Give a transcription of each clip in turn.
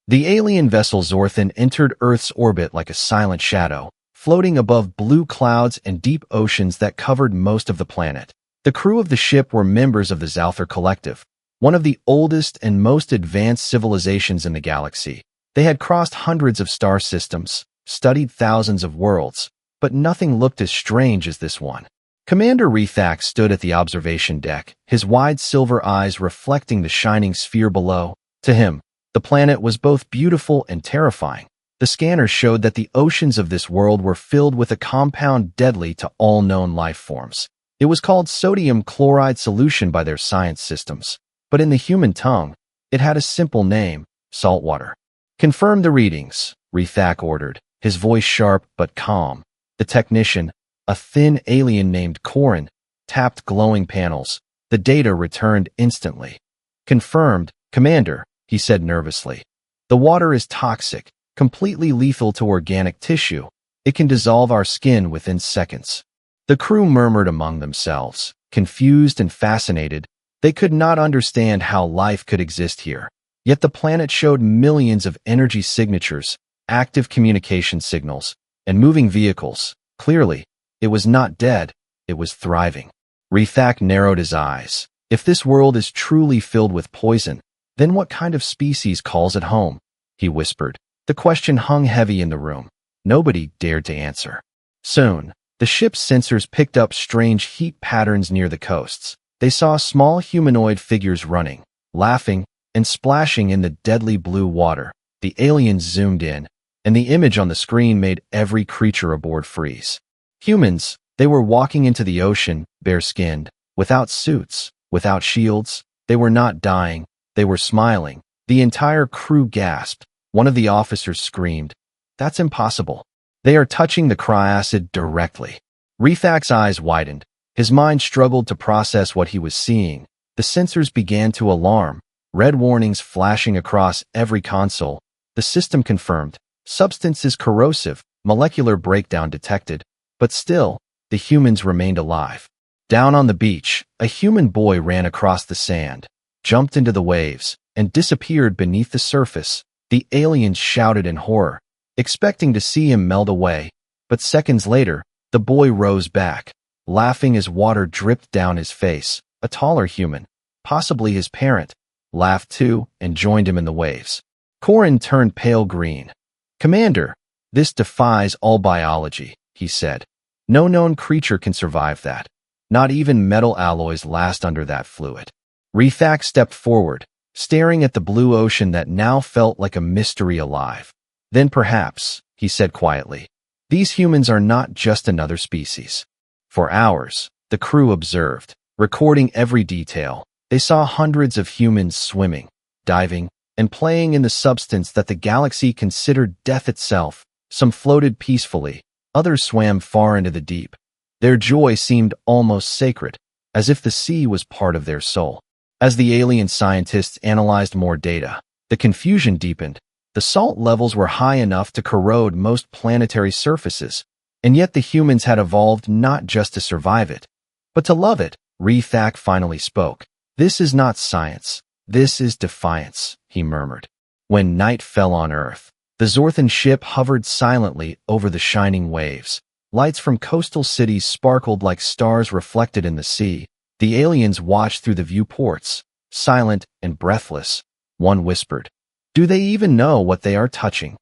The alien vessel Zorthan entered Earth's orbit like a silent shadow, floating above blue clouds and deep oceans that covered most of the planet. The crew of the ship were members of the Zalthar Collective, one of the oldest and most advanced civilizations in the galaxy. They had crossed hundreds of star systems, studied thousands of worlds, but nothing looked as strange as this one. Commander Rethak stood at the observation deck, his wide silver eyes reflecting the shining sphere below. To him, the planet was both beautiful and terrifying. The scanners showed that the oceans of this world were filled with a compound deadly to all known life forms. It was called sodium chloride solution by their science systems, but in the human tongue, it had a simple name: saltwater. "Confirm the readings," Rethak ordered, his voice sharp but calm. The technician, a thin alien named Korin, tapped glowing panels. The data returned instantly. "Confirmed, Commander," he said nervously. "The water is toxic, completely lethal to organic tissue. It can dissolve our skin within seconds." The crew murmured among themselves, confused and fascinated. They could not understand how life could exist here. Yet the planet showed millions of energy signatures, active communication signals, and moving vehicles. Clearly, it was not dead, it was thriving. Rethak narrowed his eyes. If this world is truly filled with poison, then what kind of species calls it home? He whispered. The question hung heavy in the room. Nobody dared to answer. Soon, the ship's sensors picked up strange heat patterns near the coasts. They saw small humanoid figures running, laughing, and splashing in the deadly blue water. The aliens zoomed in, and the image on the screen made every creature aboard freeze. Humans, they were walking into the ocean, bare-skinned, without suits, without shields. They were not dying, they were smiling. The entire crew gasped. One of the officers screamed, "That's impossible. They are touching the cryacid directly." Rethak's eyes widened. His mind struggled to process what he was seeing. The sensors began to alarm, red warnings flashing across every console. The system confirmed, substance is corrosive, molecular breakdown detected. But still, the humans remained alive. Down on the beach, a human boy ran across the sand, jumped into the waves, and disappeared beneath the surface. The aliens shouted in horror, expecting to see him melt away. But seconds later, the boy rose back, laughing as water dripped down his face. A taller human, possibly his parent, laughed too and joined him in the waves. Korin turned pale green. "Commander, this defies all biology," he said. "No known creature can survive that. Not even metal alloys last under that fluid." Rethak stepped forward, staring at the blue ocean that now felt like a mystery alive. "Then perhaps," he said quietly, "these humans are not just another species." For hours, the crew observed, recording every detail. They saw hundreds of humans swimming, diving, and playing in the substance that the galaxy considered death itself. Some floated peacefully, others swam far into the deep. Their joy seemed almost sacred, as if the sea was part of their soul. As the alien scientists analyzed more data, the confusion deepened. The salt levels were high enough to corrode most planetary surfaces, and yet the humans had evolved not just to survive it, but to love it. Rethak finally spoke. "This is not science. This is defiance," he murmured. When night fell on Earth, the Zorthan ship hovered silently over the shining waves. Lights from coastal cities sparkled like stars reflected in the sea. The aliens watched through the viewports, silent and breathless. One whispered, "Do they even know what they are touching?"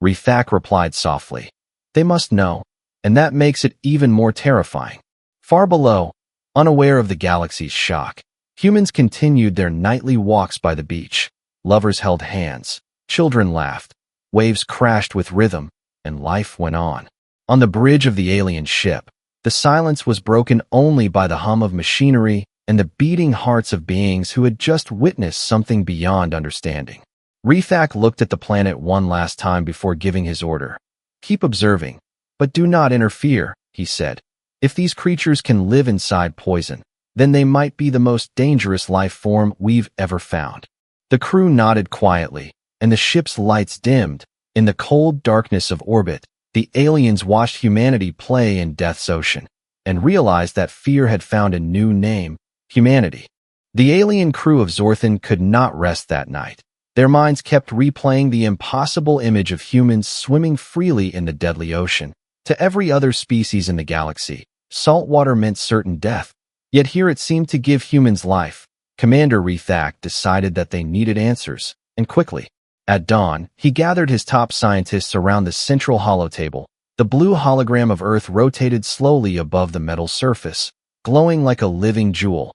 Rethak replied softly, "They must know, and that makes it even more terrifying." Far below, unaware of the galaxy's shock, humans continued their nightly walks by the beach. Lovers held hands, children laughed, waves crashed with rhythm, and life went on. On the bridge of the alien ship, the silence was broken only by the hum of machinery and the beating hearts of beings who had just witnessed something beyond understanding. Rethak looked at the planet one last time before giving his order. "Keep observing, but do not interfere," he said. "If these creatures can live inside poison, then they might be the most dangerous life form we've ever found." The crew nodded quietly, and the ship's lights dimmed. In the cold darkness of orbit, the aliens watched humanity play in death's ocean, and realized that fear had found a new name: humanity. The alien crew of Zorthan could not rest that night. Their minds kept replaying the impossible image of humans swimming freely in the deadly ocean. To every other species in the galaxy, salt water meant certain death. Yet here it seemed to give humans life. Commander Rethak decided that they needed answers, and quickly. At dawn, he gathered his top scientists around the central holotable. The blue hologram of Earth rotated slowly above the metal surface, glowing like a living jewel.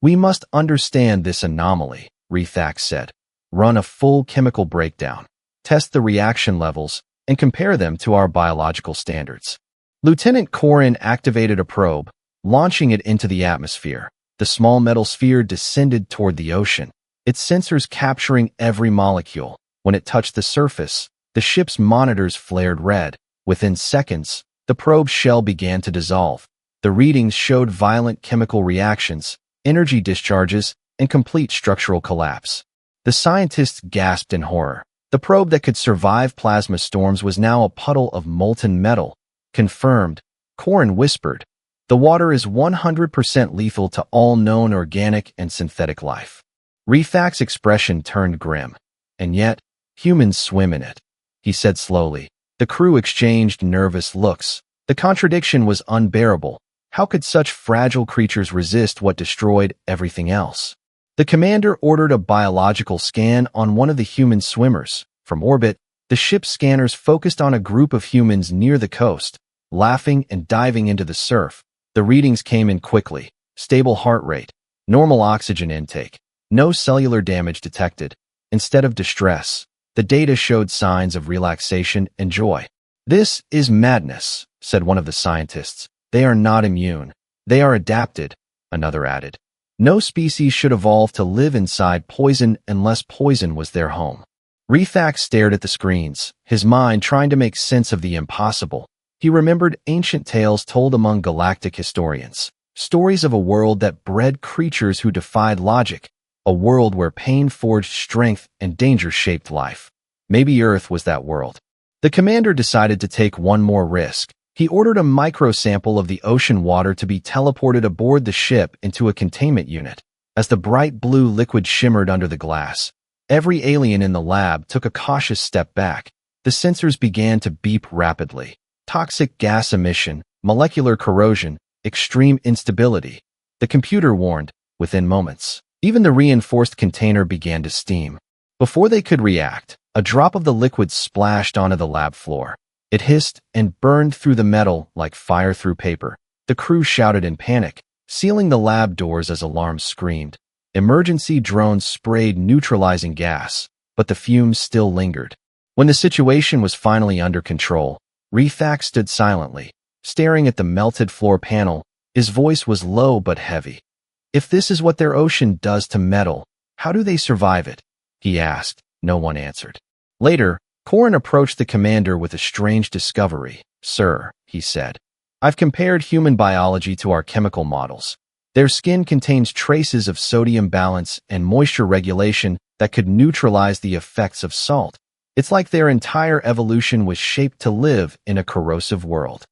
"We must understand this anomaly," Rethak said. "Run a full chemical breakdown, test the reaction levels, and compare them to our biological standards." Lieutenant Corin activated a probe, launching it into the atmosphere. The small metal sphere descended toward the ocean, its sensors capturing every molecule. When it touched the surface, the ship's monitors flared red. Within seconds, the probe shell began to dissolve. The readings showed violent chemical reactions, energy discharges, and complete structural collapse. The scientists gasped in horror. The probe that could survive plasma storms was now a puddle of molten metal. "Confirmed," Corin whispered. "The water is 100% lethal to all known organic and synthetic life." Rethak's expression turned grim. "And yet, humans swim in it," he said slowly. The crew exchanged nervous looks. The contradiction was unbearable. How could such fragile creatures resist what destroyed everything else? The commander ordered a biological scan on one of the human swimmers. From orbit, the ship's scanners focused on a group of humans near the coast, laughing and diving into the surf. The readings came in quickly. Stable heart rate, normal oxygen intake, no cellular damage detected. Instead of distress, the data showed signs of relaxation and joy. "This is madness," said one of the scientists. "They are not immune. They are adapted," another added. "No species should evolve to live inside poison unless poison was their home." Rethak stared at the screens, his mind trying to make sense of the impossible. He remembered ancient tales told among galactic historians, stories of a world that bred creatures who defied logic, a world where pain forged strength and danger shaped life. Maybe Earth was that world. The commander decided to take one more risk. He ordered a microsample of the ocean water to be teleported aboard the ship into a containment unit. As the bright blue liquid shimmered under the glass, every alien in the lab took a cautious step back. The sensors began to beep rapidly. Toxic gas emission, molecular corrosion, extreme instability. The computer warned, within moments. Even the reinforced container began to steam. Before they could react, a drop of the liquid splashed onto the lab floor. It hissed and burned through the metal like fire through paper. The crew shouted in panic, sealing the lab doors as alarms screamed. Emergency drones sprayed neutralizing gas, but the fumes still lingered. When the situation was finally under control, Rethak stood silently, staring at the melted floor panel. His voice was low but heavy. "If this is what their ocean does to metal, how do they survive it?" he asked. No one answered. Later, Corin approached the commander with a strange discovery. "Sir," he said, "I've compared human biology to our chemical models. Their skin contains traces of sodium balance and moisture regulation that could neutralize the effects of salt. It's like their entire evolution was shaped to live in a corrosive world."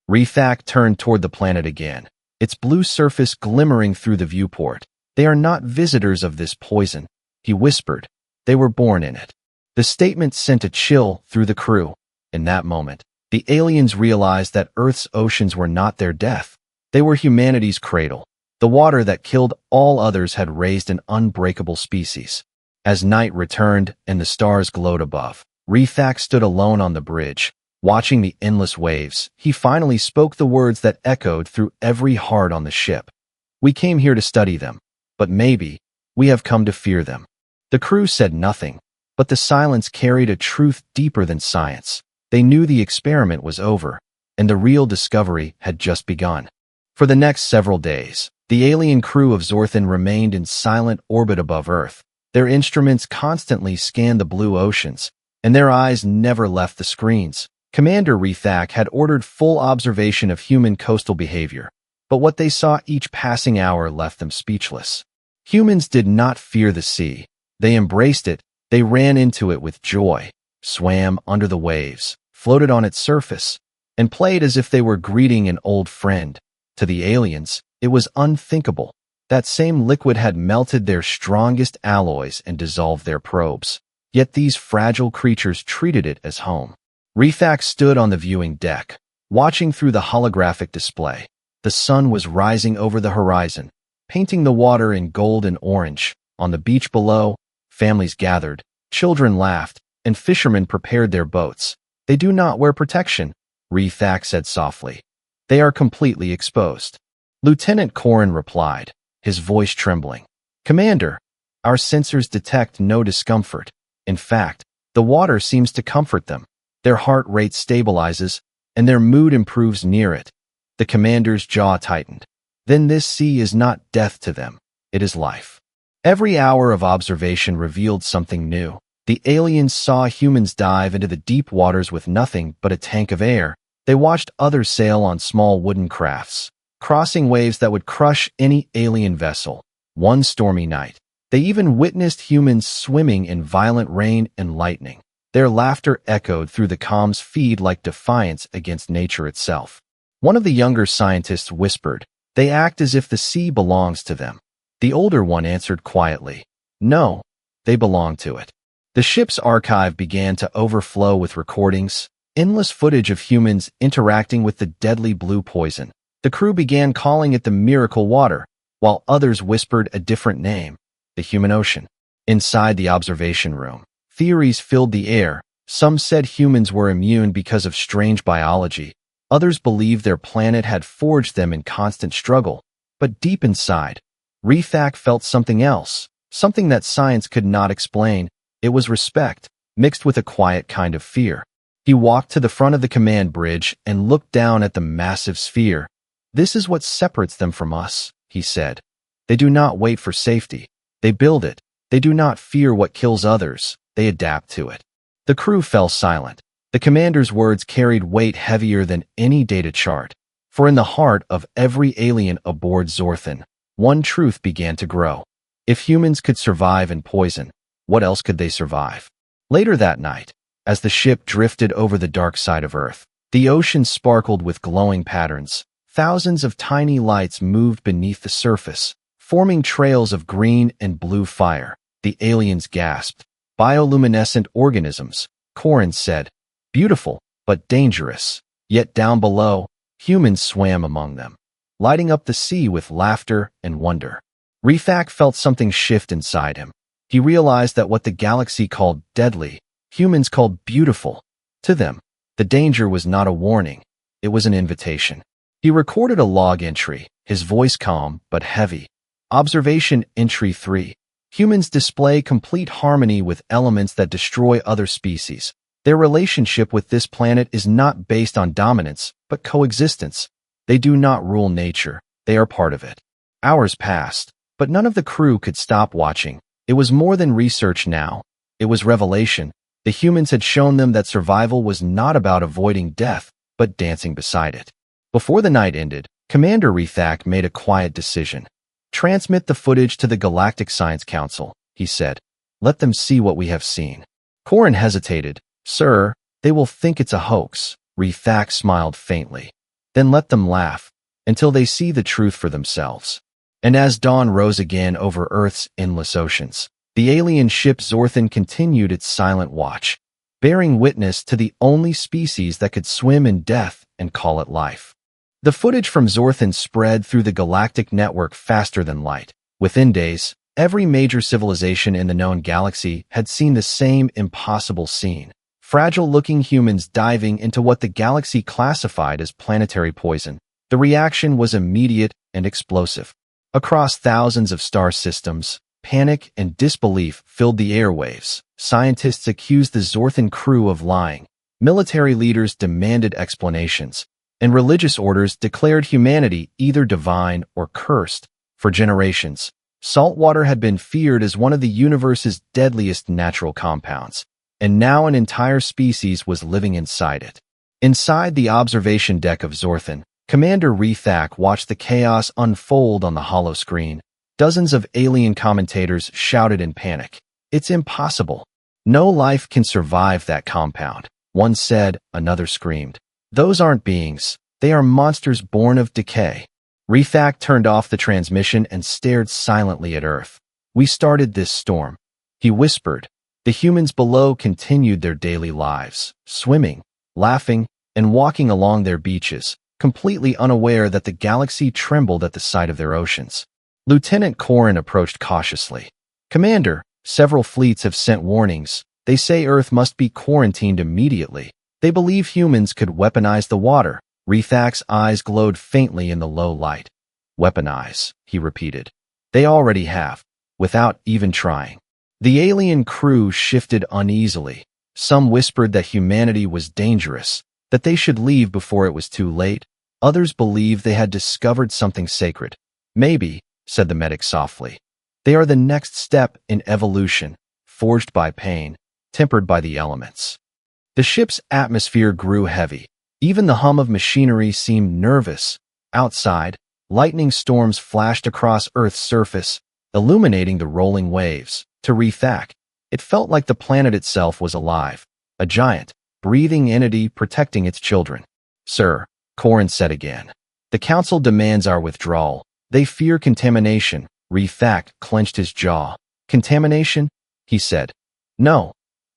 Rethak turned toward the planet again, its blue surface glimmering through the viewport. "They are not visitors of this poison," he whispered. "They were born in it." The statement sent a chill through the crew. In that moment, the aliens realized that Earth's oceans were not their death. They were humanity's cradle. The water that killed all others had raised an unbreakable species. As night returned and the stars glowed above, Rethak stood alone on the bridge, watching the endless waves. He finally spoke the words that echoed through every heart on the ship. "We came here to study them, but maybe we have come to fear them." The crew said nothing, but the silence carried a truth deeper than science. They knew the experiment was over, and the real discovery had just begun. For the next several days, the alien crew of Zorthan remained in silent orbit above Earth. Their instruments constantly scanned the blue oceans, and their eyes never left the screens. Commander Rethak had ordered full observation of human coastal behavior, but what they saw each passing hour left them speechless. Humans did not fear the sea. They embraced it. They ran into it with joy, swam under the waves, floated on its surface, and played as if they were greeting an old friend. To the aliens, it was unthinkable. That same liquid had melted their strongest alloys and dissolved their probes. Yet these fragile creatures treated it as home. Refak stood on the viewing deck, watching through the holographic display. The sun was rising over the horizon, painting the water in gold and orange. On the beach below, families gathered, children laughed, and fishermen prepared their boats. They do not wear protection, Refak said softly. They are completely exposed. Lieutenant Corin replied, his voice trembling. Commander, our sensors detect no discomfort. In fact, the water seems to comfort them. Their heart rate stabilizes, and their mood improves near it. The commander's jaw tightened. Then this sea is not death to them. It is life. Every hour of observation revealed something new. The aliens saw humans dive into the deep waters with nothing but a tank of air. They watched others sail on small wooden crafts, crossing waves that would crush any alien vessel. One stormy night, they even witnessed humans swimming in violent rain and lightning. Their laughter echoed through the comms feed like defiance against nature itself. One of the younger scientists whispered, "They act as if the sea belongs to them." The older one answered quietly, "No, they belong to it." The ship's archive began to overflow with recordings, endless footage of humans interacting with the deadly blue poison. The crew began calling it the miracle water, while others whispered a different name, the human ocean. Inside the observation room, theories filled the air. Some said humans were immune because of strange biology. Others believed their planet had forged them in constant struggle. But deep inside, Refak felt something else, something that science could not explain. It was respect, mixed with a quiet kind of fear. He walked to the front of the command bridge and looked down at the massive sphere. "This is what separates them from us," he said. "They do not wait for safety. They build it. They do not fear what kills others. They adapt to it." The crew fell silent. The commander's words carried weight heavier than any data chart. For in the heart of every alien aboard Zorthan, one truth began to grow. If humans could survive in poison, what else could they survive? Later that night, as the ship drifted over the dark side of Earth, the ocean sparkled with glowing patterns. Thousands of tiny lights moved beneath the surface, forming trails of green and blue fire. The aliens gasped. "Bioluminescent organisms," Corin said. "Beautiful, but dangerous." Yet down below, humans swam among them, lighting up the sea with laughter and wonder. Refak felt something shift inside him. He realized that what the galaxy called deadly, humans called beautiful. To them, the danger was not a warning. It was an invitation. He recorded a log entry, his voice calm but heavy. Observation Entry 3. Humans display complete harmony with elements that destroy other species. Their relationship with this planet is not based on dominance, but coexistence. They do not rule nature. They are part of it. Hours passed, but none of the crew could stop watching. It was more than research now. It was revelation. The humans had shown them that survival was not about avoiding death, but dancing beside it. Before the night ended, Commander Refak made a quiet decision. "Transmit the footage to the Galactic Science Council," he said. "Let them see what we have seen." Corin hesitated. "Sir, they will think it's a hoax." Refak smiled faintly. "Then let them laugh, until they see the truth for themselves." And as dawn rose again over Earth's endless oceans, the alien ship Zorthan continued its silent watch, bearing witness to the only species that could swim in death and call it life. The footage from Zorthan spread through the galactic network faster than light. Within days, every major civilization in the known galaxy had seen the same impossible scene. Fragile-looking humans diving into what the galaxy classified as planetary poison. The reaction was immediate and explosive. Across thousands of star systems, panic and disbelief filled the airwaves. Scientists accused the Zorthan crew of lying. Military leaders demanded explanations, and religious orders declared humanity either divine or cursed. For generations, salt water had been feared as one of the universe's deadliest natural compounds, and now an entire species was living inside it. Inside the observation deck of Zorthan, Commander Refak watched the chaos unfold on the hollow screen. Dozens of alien commentators shouted in panic, "It's impossible. No life can survive that compound." One said, another screamed, "Those aren't beings. They are monsters born of decay." Refak turned off the transmission and stared silently at Earth. "We started this storm," he whispered. The humans below continued their daily lives, swimming, laughing, and walking along their beaches, completely unaware that the galaxy trembled at the sight of their oceans. Lieutenant Corrin approached cautiously. "Commander, several fleets have sent warnings. They say Earth must be quarantined immediately. They believe humans could weaponize the water." Rethak's eyes glowed faintly in the low light. "Weaponize," he repeated. "They already have, without even trying." The alien crew shifted uneasily. Some whispered that humanity was dangerous, that they should leave before it was too late. Others believed they had discovered something sacred. "Maybe," said the medic softly. "They are the next step in evolution, forged by pain, tempered by the elements." The ship's atmosphere grew heavy. Even the hum of machinery seemed nervous. Outside, lightning storms flashed across Earth's surface, illuminating the rolling waves. To Rethak, it felt like the planet itself was alive, a giant, breathing entity protecting its children. "Sir," Corrin said again, "the Council demands our withdrawal. They fear contamination." Rethak clenched his jaw. "Contamination?" he said. "No,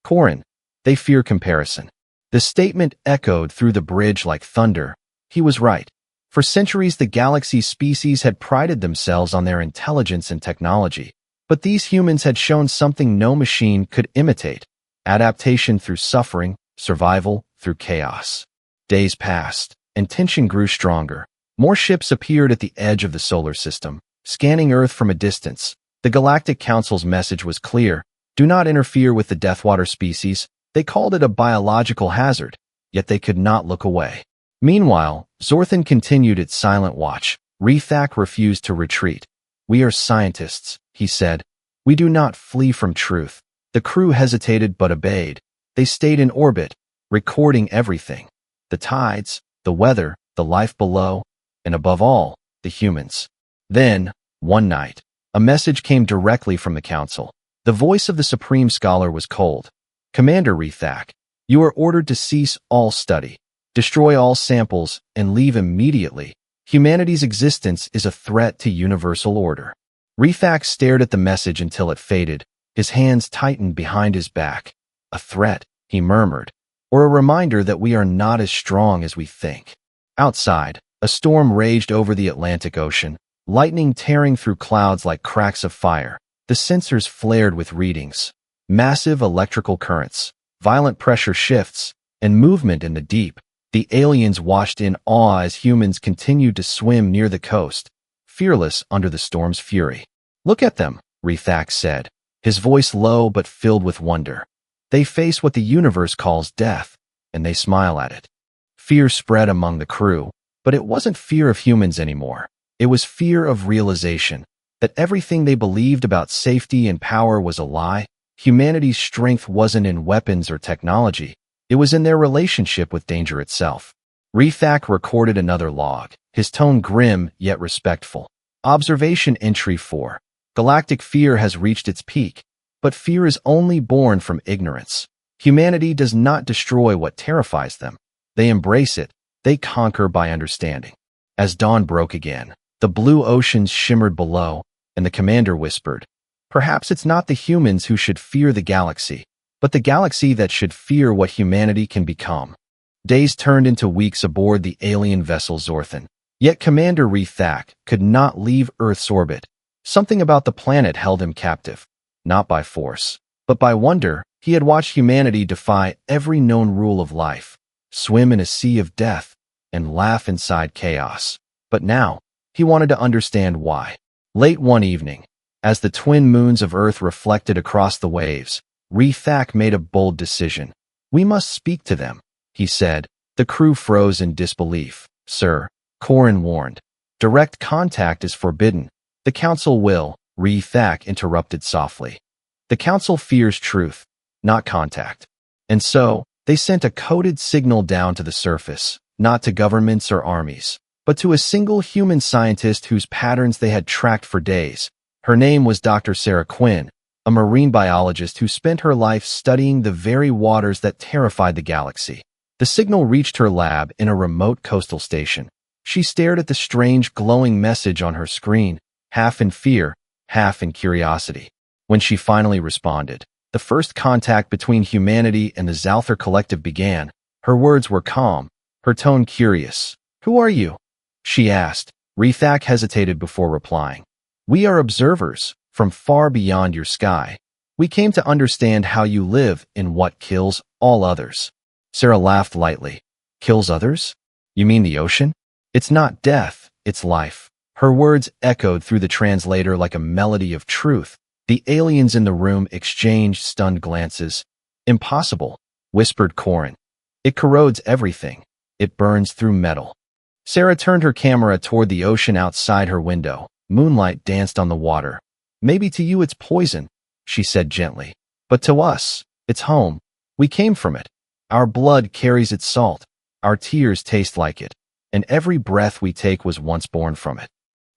Corrin, they fear comparison." The statement echoed through the bridge like thunder. He was right. For centuries, the galaxy's species had prided themselves on their intelligence and technology. But these humans had shown something no machine could imitate: adaptation through suffering, survival through chaos. Days passed, and tension grew stronger. More ships appeared at the edge of the solar system, scanning Earth from a distance. The Galactic Council's message was clear: do not interfere with the Deathwater species. They called it a biological hazard, yet they could not look away. Meanwhile, Zorthan continued its silent watch. Rethak refused to retreat. "We are scientists," he said. "We do not flee from truth." The crew hesitated but obeyed. They stayed in orbit, recording everything: the tides, the weather, the life below, and above all, the humans. Then, one night, a message came directly from the Council. The voice of the Supreme Scholar was cold. "Commander Rethak, you are ordered to cease all study, destroy all samples, and leave immediately. Humanity's existence is a threat to universal order." Rethak stared at the message until it faded. His hands tightened behind his back. "A threat," he murmured, "or a reminder that we are not as strong as we think." Outside, a storm raged over the Atlantic Ocean, lightning tearing through clouds like cracks of fire. The sensors flared with readings: massive electrical currents, violent pressure shifts, and movement in the deep. The aliens watched in awe as humans continued to swim near the coast, fearless under the storm's fury. "Look at them," Rethak said, his voice low but filled with wonder. "They face what the universe calls death, and they smile at it." Fear spread among the crew, but it wasn't fear of humans anymore. It was fear of realization, that everything they believed about safety and power was a lie. Humanity's strength wasn't in weapons or technology. It was in their relationship with danger itself. Rethak recorded another log, his tone grim yet respectful. Observation Entry 4. Galactic fear has reached its peak, but fear is only born from ignorance. Humanity does not destroy what terrifies them. They embrace it. They conquer by understanding. As dawn broke again, the blue oceans shimmered below, and the commander whispered, "Perhaps it's not the humans who should fear the galaxy, but the galaxy that should fear what humanity can become." Days turned into weeks aboard the alien vessel Zorthan. Yet Commander Rethak could not leave Earth's orbit. Something about the planet held him captive, not by force, but by wonder. He had watched humanity defy every known rule of life, swim in a sea of death, and laugh inside chaos. But now, he wanted to understand why. Late one evening, as the twin moons of Earth reflected across the waves, Rethak made a bold decision. "We must speak to them," he said. The crew froze in disbelief. "Sir," Corrin warned, "direct contact is forbidden." "The Council will," Rethak interrupted softly. "The Council fears truth, not contact." And so, they sent a coded signal down to the surface, not to governments or armies, but to a single human scientist whose patterns they had tracked for days. Her name was Dr. Sarah Quinn, a marine biologist who spent her life studying the very waters that terrified the galaxy. The signal reached her lab in a remote coastal station. She stared at the strange glowing message on her screen, half in fear, half in curiosity. When she finally responded, the first contact between humanity and the Zalthar Collective began. Her words were calm, her tone curious. "Who are you?" she asked. Rethak hesitated before replying. "We are observers, from far beyond your sky. We came to understand how you live in what kills all others." Sarah laughed lightly. "Kills others? You mean the ocean? It's not death, it's life." Her words echoed through the translator like a melody of truth. The aliens in the room exchanged stunned glances. "Impossible," whispered Corin. "It corrodes everything. It burns through metal." Sarah turned her camera toward the ocean outside her window. Moonlight danced on the water. "Maybe to you it's poison," she said gently. "But to us, it's home. We came from it. Our blood carries its salt. Our tears taste like it. And every breath we take was once born from it."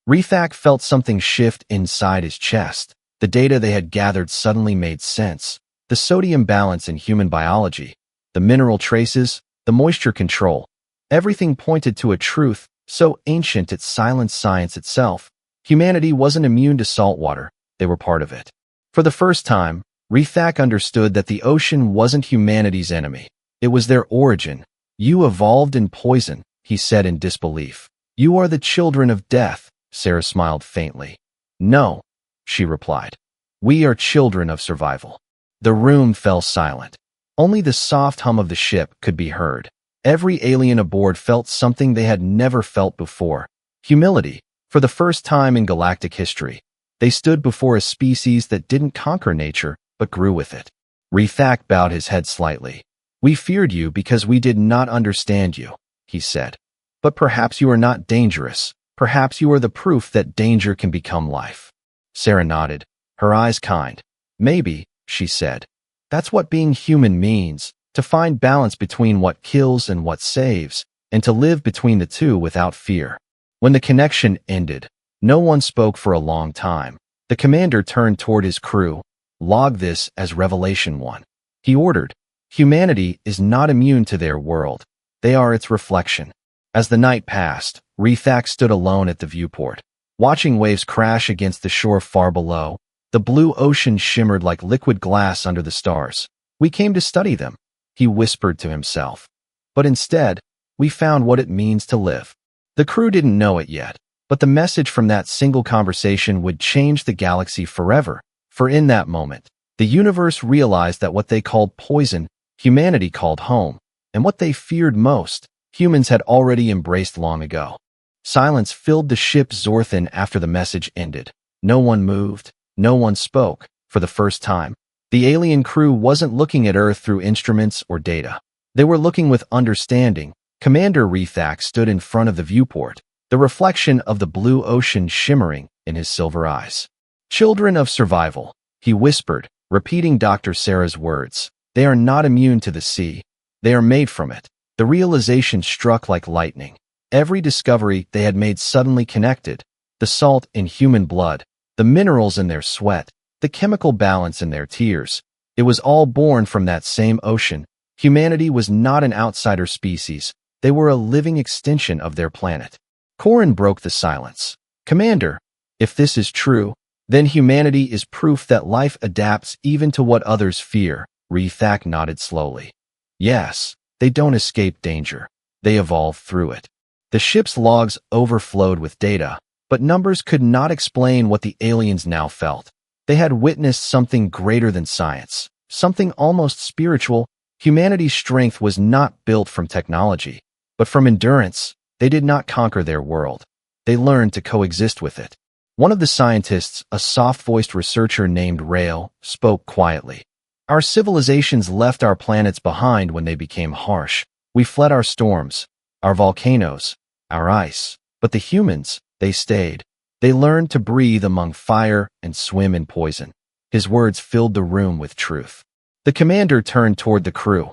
Rethak felt something shift inside his chest. The data they had gathered suddenly made sense. The sodium balance in human biology, the mineral traces, the moisture control. Everything pointed to a truth so ancient it silenced science itself. Humanity wasn't immune to salt water. They were part of it. For the first time, Rethak understood that the ocean wasn't humanity's enemy. It was their origin. "You evolved in poison," he said in disbelief. "You are the children of death," Sarah smiled faintly. "No," she replied. "We are children of survival." The room fell silent. Only the soft hum of the ship could be heard. Every alien aboard felt something they had never felt before. Humility, for the first time in galactic history. They stood before a species that didn't conquer nature, but grew with it. Rethak bowed his head slightly. "We feared you because we did not understand you," he said. "But perhaps you are not dangerous. Perhaps you are the proof that danger can become life." Sarah nodded, her eyes kind. "Maybe," she said. "That's what being human means, to find balance between what kills and what saves, and to live between the two without fear." When the connection ended, no one spoke for a long time. The commander turned toward his crew. "Log this as Revelation 1. He ordered. "Humanity is not immune to their world. They are its reflection." As the night passed, Rethak stood alone at the viewport, watching waves crash against the shore far below. The blue ocean shimmered like liquid glass under the stars. "We came to study them," he whispered to himself. "But instead, we found what it means to live." The crew didn't know it yet, but the message from that single conversation would change the galaxy forever. For in that moment, the universe realized that what they called poison, humanity called home, and what they feared most, humans had already embraced long ago. Silence filled the ship Zorthan after the message ended. No one moved, no one spoke. For the first time, the alien crew wasn't looking at Earth through instruments or data. They were looking with understanding. Commander Rethak stood in front of the viewport, the reflection of the blue ocean shimmering in his silver eyes. "Children of survival," he whispered, repeating Dr. Sarah's words. "They are not immune to the sea. They are made from it." The realization struck like lightning. Every discovery they had made suddenly connected. The salt in human blood, the minerals in their sweat, the chemical balance in their tears. It was all born from that same ocean. Humanity was not an outsider species. They were a living extension of their planet. Corin broke the silence. "Commander, if this is true, then humanity is proof that life adapts even to what others fear." Rethak nodded slowly. "Yes, they don't escape danger. They evolve through it." The ship's logs overflowed with data, but numbers could not explain what the aliens now felt. They had witnessed something greater than science, something almost spiritual. Humanity's strength was not built from technology, but from endurance. They did not conquer their world. They learned to coexist with it. One of the scientists, a soft-voiced researcher named Rael, spoke quietly. "Our civilizations left our planets behind when they became harsh. We fled our storms, our volcanoes, our ice. But the humans, they stayed. They learned to breathe among fire and swim in poison." His words filled the room with truth. The commander turned toward the crew.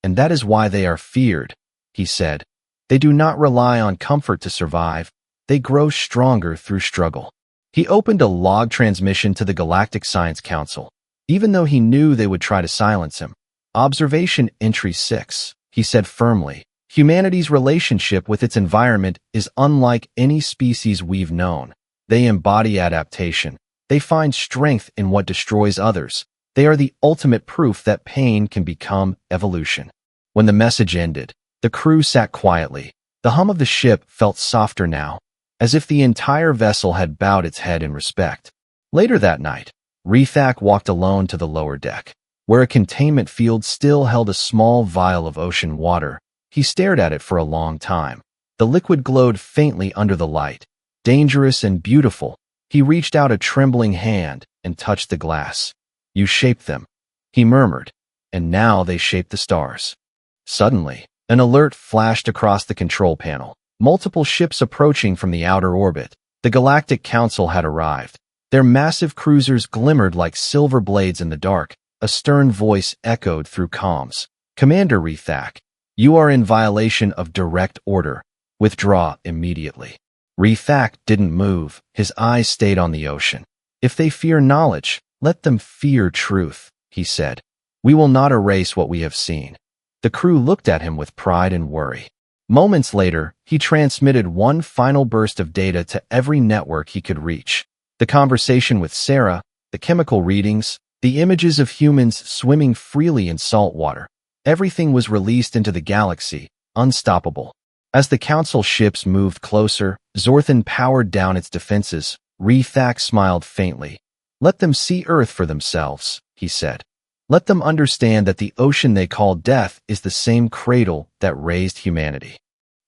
"And that is why they are feared," he said. "They do not rely on comfort to survive. They grow stronger through struggle." He opened a log transmission to the Galactic Science Council, even though he knew they would try to silence him. "Observation Entry 6, he said firmly. "Humanity's relationship with its environment is unlike any species we've known. They embody adaptation. They find strength in what destroys others. They are the ultimate proof that pain can become evolution. When the message ended, the crew sat quietly. The hum of the ship felt softer now, as if the entire vessel had bowed its head in respect. Later that night, Rethak walked alone to the lower deck, where a containment field still held a small vial of ocean water. He stared at it for a long time. The liquid glowed faintly under the light. Dangerous and beautiful, he reached out a trembling hand and touched the glass. "You shaped them," he murmured, "and now they shape the stars." Suddenly, an alert flashed across the control panel. Multiple ships approaching from the outer orbit. The Galactic Council had arrived. Their massive cruisers glimmered like silver blades in the dark. A stern voice echoed through comms. "Commander Rethak, you are in violation of direct order. Withdraw immediately." Rethak didn't move. His eyes stayed on the ocean. "If they fear knowledge, let them fear truth," he said. "We will not erase what we have seen." The crew looked at him with pride and worry. Moments later, he transmitted one final burst of data to every network he could reach. The conversation with Sarah, the chemical readings, the images of humans swimming freely in salt water. Everything was released into the galaxy, unstoppable. As the Council ships moved closer, Zorthan powered down its defenses. Rethak smiled faintly. "Let them see Earth for themselves," he said. "Let them understand that the ocean they call death is the same cradle that raised humanity."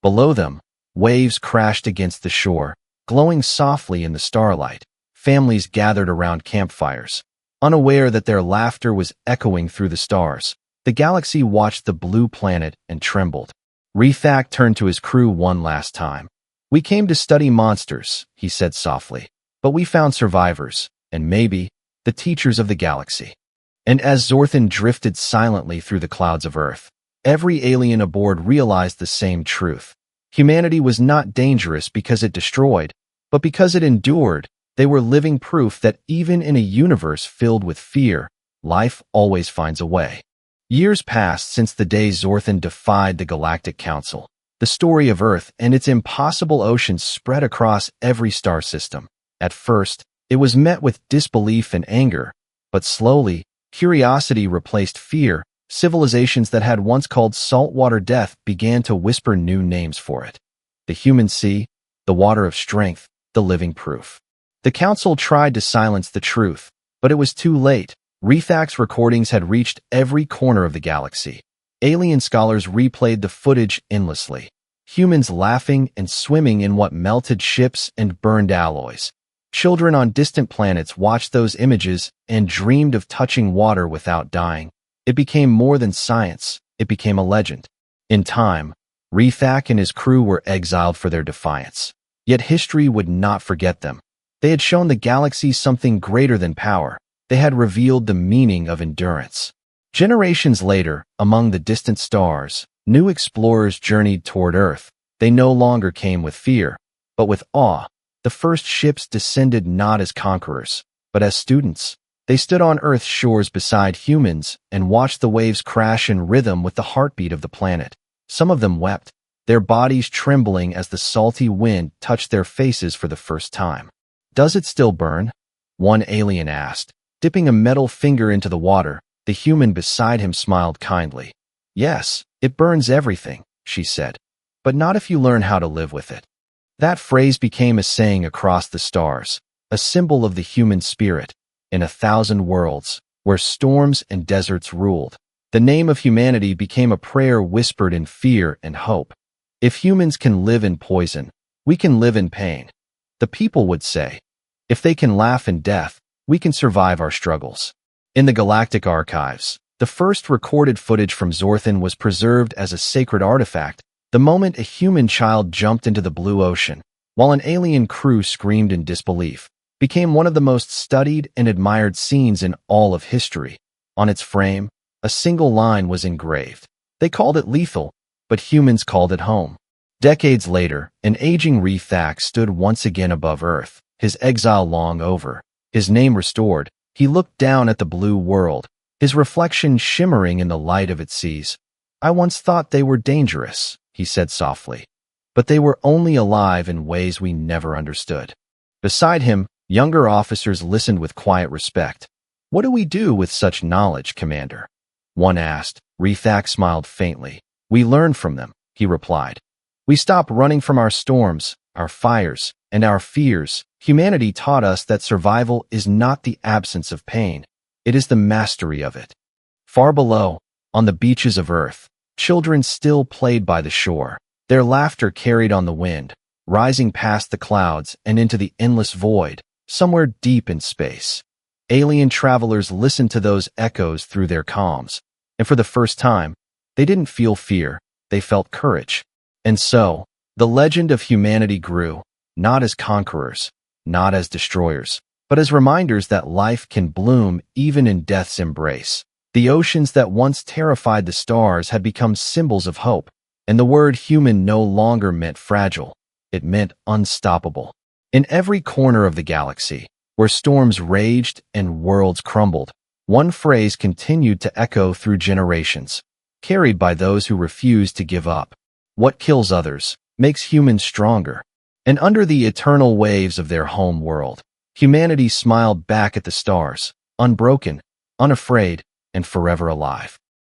Below them, waves crashed against the shore, glowing softly in the starlight. Families gathered around campfires, unaware that their laughter was echoing through the stars. The galaxy watched the blue planet and trembled. Rethak turned to his crew one last time. "We came to study monsters," he said softly, "but we found survivors, and maybe the teachers of the galaxy." And as Zorthan drifted silently through the clouds of Earth, every alien aboard realized the same truth. Humanity was not dangerous because it destroyed, but because it endured. They were living proof that even in a universe filled with fear, life always finds a way. Years passed since the day Zorthan defied the Galactic Council. The story of Earth and its impossible oceans spread across every star system. At first, it was met with disbelief and anger, but slowly, curiosity replaced fear. Civilizations that had once called saltwater death began to whisper new names for it. The human sea, the water of strength, the living proof. The Council tried to silence the truth, but it was too late. Rethak's recordings had reached every corner of the galaxy. Alien scholars replayed the footage endlessly. Humans laughing and swimming in what melted ships and burned alloys. Children on distant planets watched those images and dreamed of touching water without dying. It became more than science. It became a legend. In time, Rethak and his crew were exiled for their defiance. Yet history would not forget them. They had shown the galaxy something greater than power. They had revealed the meaning of endurance. Generations later, among the distant stars, new explorers journeyed toward Earth. They no longer came with fear, but with awe. The first ships descended not as conquerors, but as students. They stood on Earth's shores beside humans and watched the waves crash in rhythm with the heartbeat of the planet. Some of them wept, their bodies trembling as the salty wind touched their faces for the first time. "Does it still burn?" one alien asked, dipping a metal finger into the water. The human beside him smiled kindly. "Yes, it burns everything," she said, "but not if you learn how to live with it." That phrase became a saying across the stars, a symbol of the human spirit. In 1,000 worlds, where storms and deserts ruled, the name of humanity became a prayer whispered in fear and hope. "If humans can live in poison, we can live in pain," the people would say. "If they can laugh in death, we can survive our struggles." In the galactic archives, the first recorded footage from Zorthan was preserved as a sacred artifact. The moment a human child jumped into the blue ocean, while an alien crew screamed in disbelief, became one of the most studied and admired scenes in all of history. On its frame, a single line was engraved. They called it lethal, but humans called it home. Decades later, an aging Rethak stood once again above Earth, his exile long over, his name restored. He looked down at the blue world, his reflection shimmering in the light of its seas. "I once thought they were dangerous," he said softly, "but they were only alive in ways we never understood." Beside him, younger officers listened with quiet respect. "What do we do with such knowledge, Commander?" one asked. Rethak smiled faintly. "We learn from them," he replied. "We stop running from our storms, our fires, and our fears. Humanity taught us that survival is not the absence of pain. It is the mastery of it." Far below, on the beaches of Earth, children still played by the shore. Their laughter carried on the wind, rising past the clouds and into the endless void, somewhere deep in space. Alien travelers listened to those echoes through their comms, and for the first time, they didn't feel fear, they felt courage. And so, the legend of humanity grew, not as conquerors, not as destroyers, but as reminders that life can bloom even in death's embrace. The oceans that once terrified the stars had become symbols of hope, and the word human no longer meant fragile, it meant unstoppable. In every corner of the galaxy, where storms raged and worlds crumbled, one phrase continued to echo through generations, carried by those who refused to give up. What kills others makes humans stronger. And under the eternal waves of their home world, humanity smiled back at the stars, unbroken, unafraid, and forever alive.